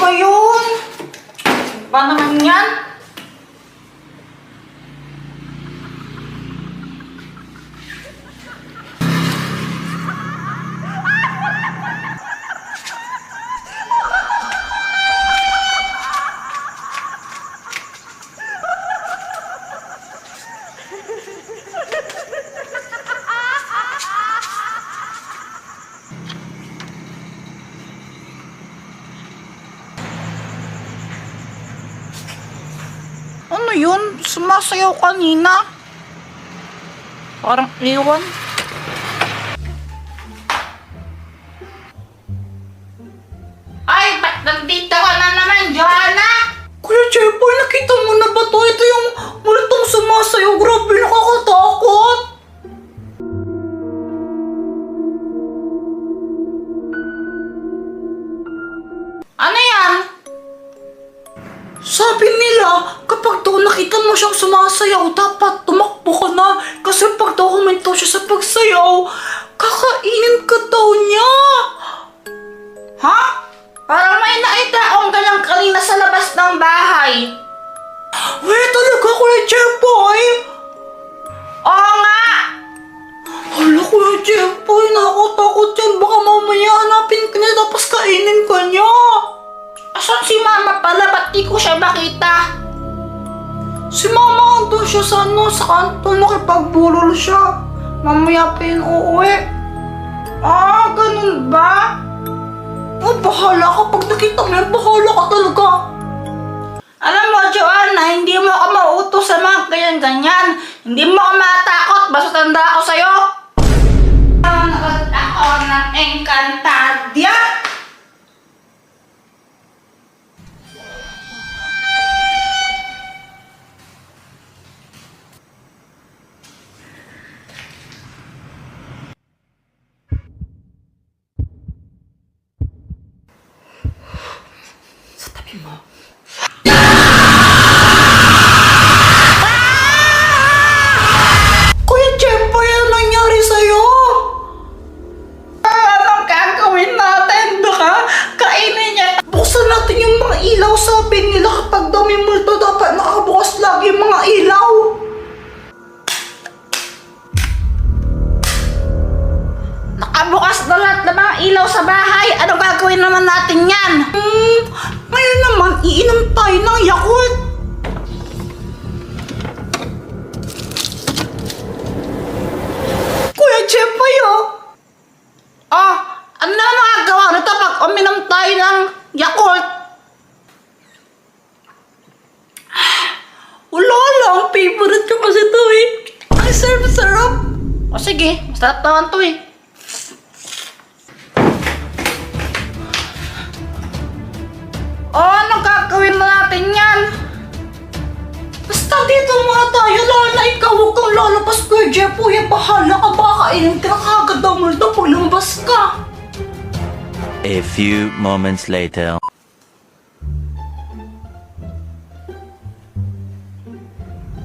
ba yun? Ba naman yan? Ano yun? Sumasayaw kanina. Parang iwan. Ay, ba't nandito ka na naman, Joanna? Kuya Jeboy, nakita mo na ba to? Ito yung multong sumasayaw. Grabe, nakakatakot. Ano yan? Sabi nila, kapag daw nakita mo siyang sumasayaw, dapat tumakbo ka na. Kasi pag daw huminto siya sa pagsayaw, kakainin ka daw niya. Ha? Parang may nakita akong ganyan kanina sa labas ng bahay. Wait, talaga, Kuya Jeboy? Oo nga! Hala, Kuya Jeboy, nakakatakot yan. Baka mamaya hanapin ka niya tapos kainin ka niya. Asan si Mama pala? Ba't di ko siya makita? Si Mama andun siya sa kanto, nakipagbulol siya. Mamaya pa yun uuwi. Ah, ganun ba? Oh, bahala ka. Pag nakita mo yan, bahala ka talaga. Alam mo, Joanna, hindi mo ako mauutos sa mga ganyan-ganyan. Hindi mo ako matakot, basta tanda ako sa'yo. Nanonood ako ng Encantadia. Sa tabi mo. Kuya Jeboy, ano nangyari sa'yo? Anong gagawin natin? Baka kainin niya. Buksan natin yung mga ilaw. Sabi nila kapag daw may multo, dapat nakabukas lagi yung mga ilaw. Nakabukas na lahat ng mga ilaw sa bahay. Anong gagawin naman natin yan? Ngayon naman, iinom tayo ng Yakult. Kuya Jeboy, oh. Oh, ano naman magagawa nito pag uminom tayo ng Yakult? Wala lang, favorite ko kasi ito eh. Ang sarap-sarap. O sige, masarap naman to eh. Oh, anong gagawin natin yan? Basta dito muna tayo, Lala. Ikaw huwag kang lalabas, Kuya Jeboy. Bahala ka, baka kainin ka na kagad ang multo pag lumabas ka. A few moments later.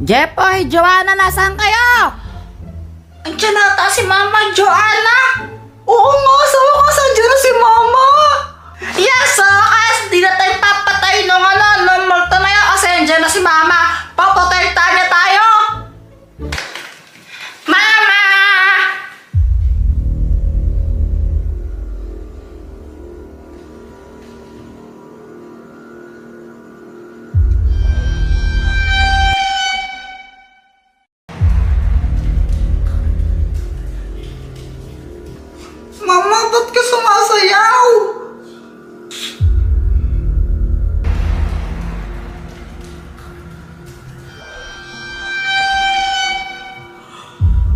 Jepoy, Joanna, nasaan kayo? Andiyan nata si Mama Joanna. Oo nga, sa wakas andyan na si Mama. Yes, sa wakas, di na tayo papatay nung multo na yun kasi andiyan na si Mama. Papatay tayo tayo. Mama! Mama, ba't ka sumasayaw?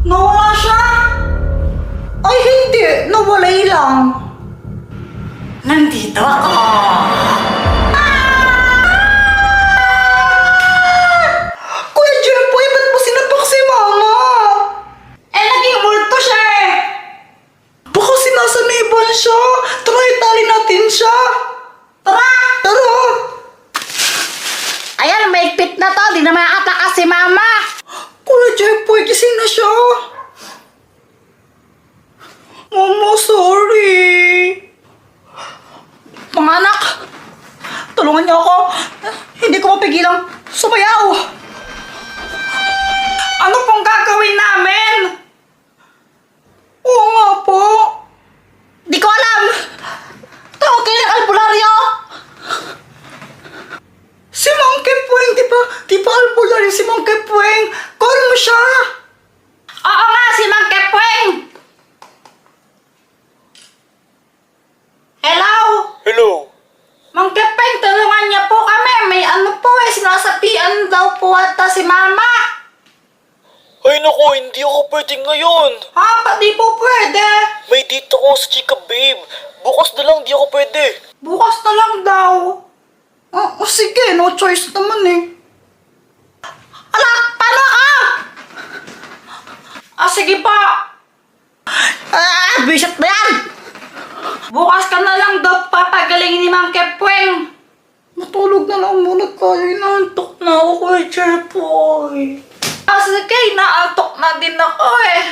Nawala siya? Ay, hindi. Nawalay lang. Nandito ako. Kuya Jeboy, ba't mo sinapak si Mama? Eh, naging multo siya eh. Baka sinasaniban siya. Tara, itali natin siya. Tara! Tara. Ayan, maigpit na to. Di na makakataka si Mama. Kuya Jeboy, gising na siya. Mama, sorry. Mga anak, Tulungan niyo ako. Hindi ko mapigilang sumayaw. Ano pong gagawin namin? Oo nga po. Di ko alam. Tawagin ng albularyo. Si Monkey Puwing, di ba albularyo si Monkey Puwing? Call mo siya. Oo nga, si Mang Kepweng! Hello? Hello? Mang Kepweng, tulungan niya po kami. May ano po sinasapian daw po ata si Mama. Ay naku, hindi ako pwede ngayon. Ha? Ba't di po pwede? May date ako sa chika babe. Bukas na lang, di ako pwede. Bukas na lang daw. Sige, no choice naman eh. Ala, paano ka? Sige pa. Bisit na yan! Bukas ka na lang daw papagalingin ni Mang Kepweng. Matulog na lang muna kayo. Inaantok na ako kay Chepoy. Sige, naantok na din ako eh.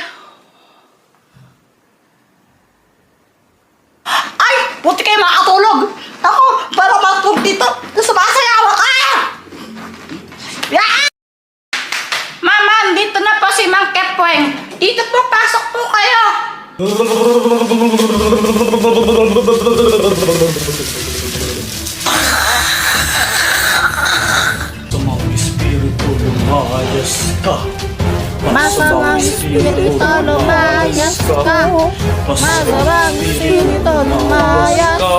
Ay! Buti kayo makatulog! Ako, para matulog dito, sumasayaw ka! Yeah! Mama, dito na po si Mang Kepweng. Dito po, pasok po kayo. Masamang espiritu, lumayas ka. Masamang espiritu, lumayas ka. Masamang espiritu, lumayas ka.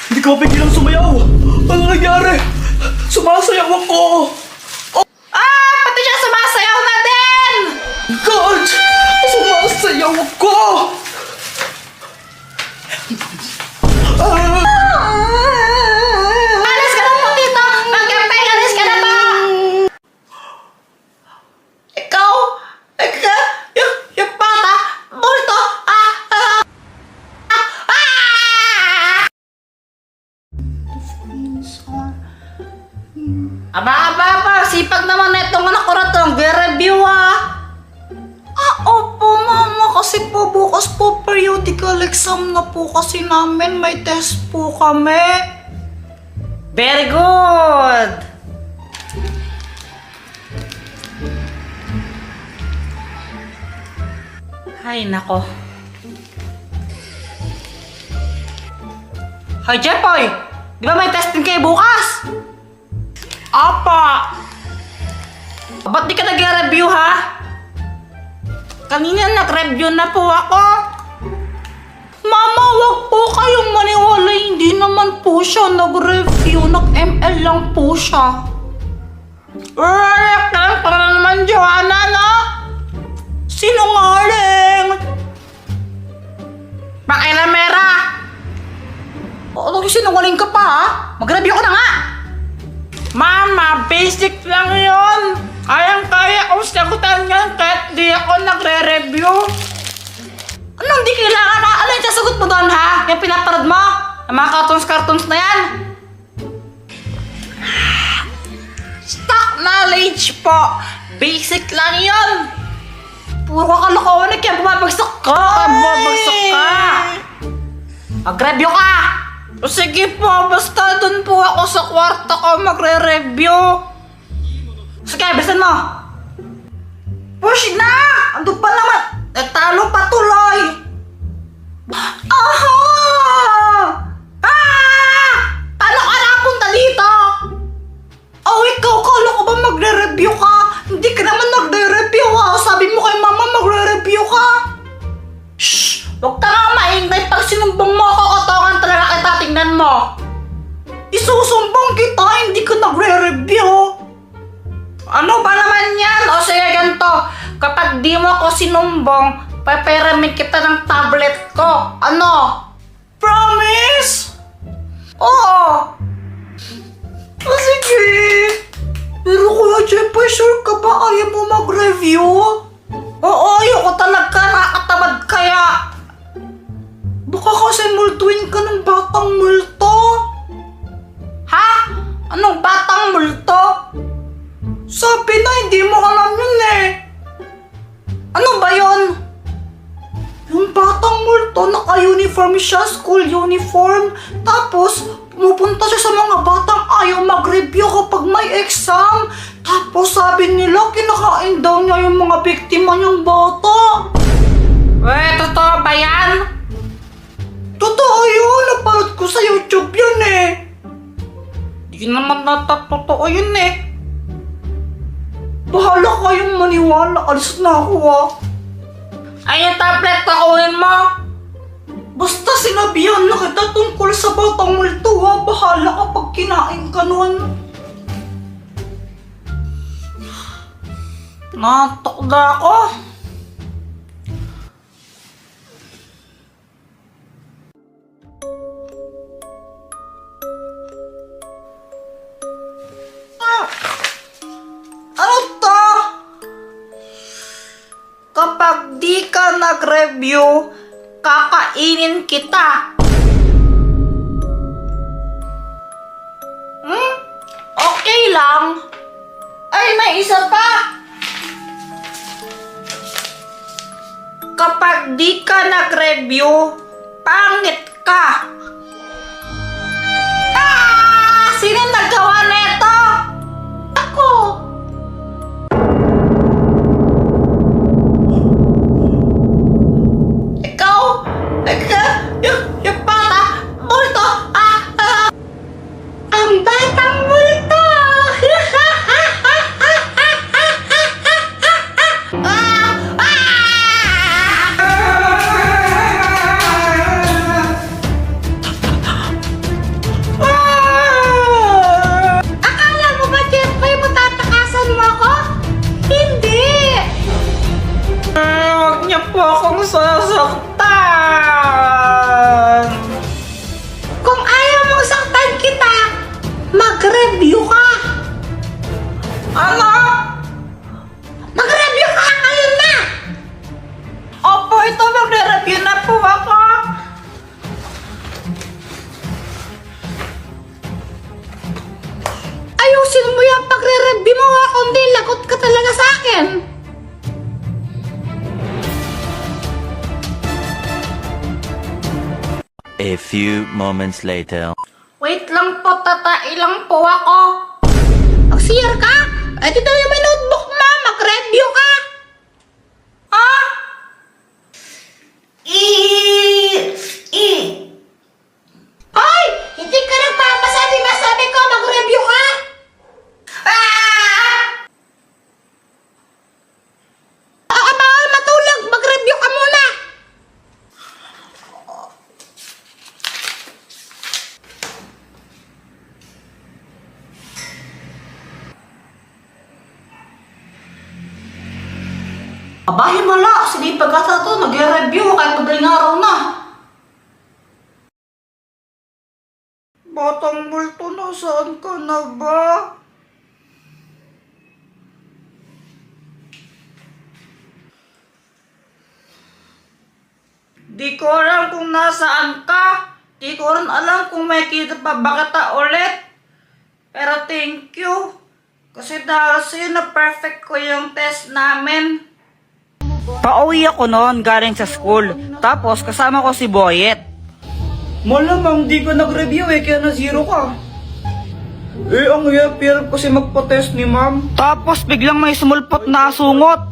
Hindi ko mapigilang sumayaw! Ano nangyari? Sumasayaw ako! Pati siya sumasayaw na din. God! Sumasayaw ako! Alis ka na po dito. Mang Kepweng, alis ka na po. Ikaw! Yung bata! Bulto! Aba, sipag naman na itong anak ko na ito. Nag-review Opo, mama. Kasi po bukas po periodical exam na po kasi namin. May test po kami. Very good. Ay, nako. Hoy, Jepoy! Di ba may testing kayo bukas? Apa! Ba't di ka nag-review, ha? Kanina nag-review na po ako. Mama, wag po kayong maniwala. Hindi naman po siya nag-review. Nag-ML lang po siya. Uy, ka na naman, Joanna, no? Sinungaling! Pakilamera! Ano, sinungaling ka pa, ha? Mag-review ka na nga! Mama, basic lang yun. Kayang-kaya kong sagutan yan kahit di ako nagre-review. Anong di kailangan na? Ano yung sasagot mo doon, ha? Yung pinaparad mo, ang mga cartoons na yan. Stock knowledge po. Basic lang yun. Puro kalokohan na kaya bumabagsak ka! Bumabagsak ka. Mag-review ka. O sige po, basta dun po ako sa kwarto ko magre-review. Sige, bilisan mo. Push na! Ando pa naman! Talo pa tuloy. Aha! Paano ka napunta dito? Oh, ikaw, kala ko ba magre-review ka? Hindi ka naman nagre-review, ha? Sabi mo kay mama magre-review ka. Shh! Huwag ka nga maingay. Pag sinumbong mo ako, kotongan talaga kita. Tingnan mo. Isusumbong kita, hindi ka nagre-review. Ano ba naman yan? O sige, ganito. Kapag di mo ako sinumbong, papiramid kita ng tablet ko. Ano? Promise? Oo. Oh, sige. Pero Kuya Jepoy, sure ka ba ayaw mo mag-review? Oo, ayoko talaga. Nakakatamad kaya. Baka kasi multuin ka ng batang multo. Ha? Anong batang multo? Sabi na hindi mo alam yun eh. Ano ba yun? Yung batang multo multo, naka-uniform siya, school uniform. Tapos, pumupunta siya sa mga batang ayaw mag-review kapag may exam. Tapos sabi nila, kinakain daw niya yung mga biktima niyang bata. Totoo ba yan? Totoo yun, napanood ko sa YouTube yun eh. Di naman totoo yun eh. Bahala kayong maniwala, alis na ako ah. Ay, yung tablet na kunin mo. Basta sinabihan na kita tungkol sa batang multo ha, bahala ka pag kinain ka nun. Natok na ako. Ano to? Kapag di ka nag-review, kakainin kita. Okay lang. Ay, may isa pa. Kapag di ka nag-review, pangit ka. Sino nagawa nito? Ako. Ikaw, yung bata, multo, ang batang multo. Akala mo ba, Jeffrey, matatakasan mo ako? Hindi! Huwag niyo po akong sasaktan. Kung ayaw mong saktan kita, mag-review ka! Ano? Mag-review ka ngayon na! Opo, ito magre-review na po ako. Ayusin mo yung pagre-review mo ha, kundi lagot ka talaga sa akin! A few moments later. Wait lang po, tatailang po ako. Mag-CR ka? Ay, dito yung may notebook mo. Mag-review ka. Ah? Ay! Hindi ka nagpapasabi ba sabi ko mag-review ka? Bawal matulog. Mag-review ka muna. Abahin wala, sinipag ata to, nag-review kahit madaling araw na. Batang multo, nasaan ka na ba? Di ko alam kung nasaan ka. Di ko rin alam kung may kita pa ba kita ulit. Pero thank you. Kasi dahil sa'yo na perfect ko yung test namin. Pauwi ako noon galing sa school. Tapos kasama ko si Boyet. Malamang di ka nag-review kaya na zero ka. Ang hirap kasi magpa-test ni ma'am. Tapos biglang may sumulpot na asungot.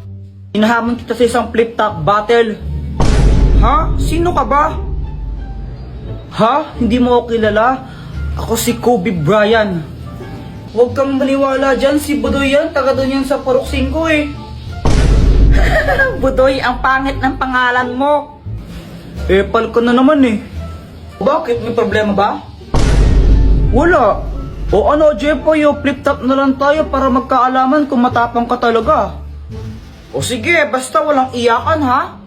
Hinahamon kita sa isang flip-top battle. Ha? Sino ka ba? Ha? Hindi mo ako kilala? Ako si Kobe Bryant. Huwag kang maniwala dyan, si Budoy yan, taga doon yan sa Purok 5 eh. Budoy, ang pangit ng pangalan mo. Epal ka na naman eh. Bakit? May problema ba? Wala. O ano, Jepoy, flip-top na lang tayo para magkaalaman kung matapang ka talaga. O sige, basta walang iyakan ha.